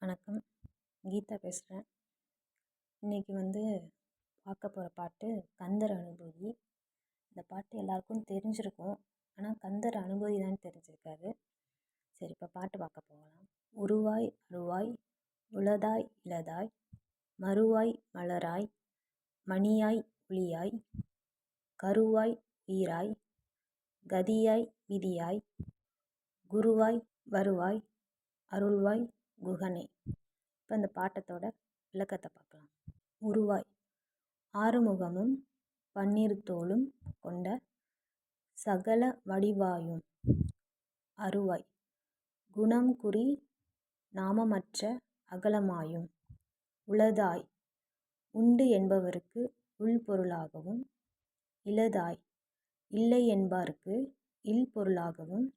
வணக்கம். கீதா பேசுகிறேன். இன்றைக்கி பார்க்க போகிற பாட்டு கந்தர் அனுபூதி. இந்த பாட்டு எல்லாருக்கும் தெரிஞ்சிருக்கும், ஆனால் கந்தர் அனுபூதி தான் தெரிஞ்சிருக்காது. சரி, இப்போ பாட்டு பார்க்க போகலாம். உருவாய் அருவாய் உளதாய் இளதாய் மறுவாய் மலராய் மணியாய் ஒளியாய் கருவாய் உயிராய் கதியாய் விதியாய் குருவாய் வருவாய் அருள்வாய் குகனே. இப்போ இந்த பாட்டத்தோட விளக்கத்தை பார்க்கலாம். உருவாய் ஆறுமுகமும் பன்னீர்தோளும் கொண்ட சகல வடிவாயும். அருவாய் குணம் குறி நாமமற்ற அகலமாயும். உளதாய் உண்டு என்பவருக்கு உள்பொருளாகவும். இளதாய் இல்லை என்பார்க்கு இல்பொருளாகவும்.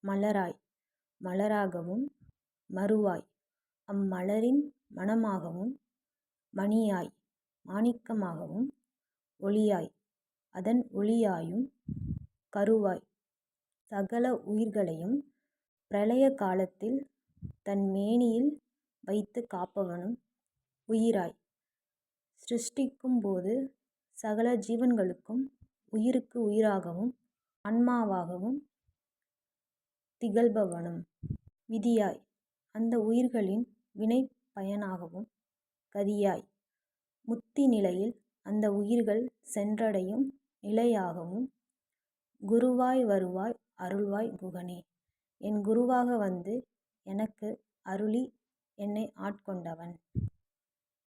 மலராய் மலராகவும். மறுவாய் அம்மலரின் மணமாகவும். மணியாய் மாணிக்கமாகவும். ஒளியாய் அதன் ஒளியாயும். கருவாய் சகல உயிர்களையும் பிரளய காலத்தில் தன் மேனியில் வைத்து காப்பவனும். உயிராய் சிருஷ்டிக்கும் போது சகல ஜீவன்களுக்கும் உயிருக்கு உயிராகவும் ஆன்மாவாகவும் திகழ்பவனும். விதியாய் அந்த உயிர்களின் வினை பயனாகவும். கதியாய் முத்தி நிலையில் அந்த உயிர்கள் சென்றடையும் நிலையாகவும். குருவாய் வருவாய் அருள்வாய் குகனே. என் குருவாக வந்து எனக்கு அருளி என்னை ஆட்கொண்டவன்.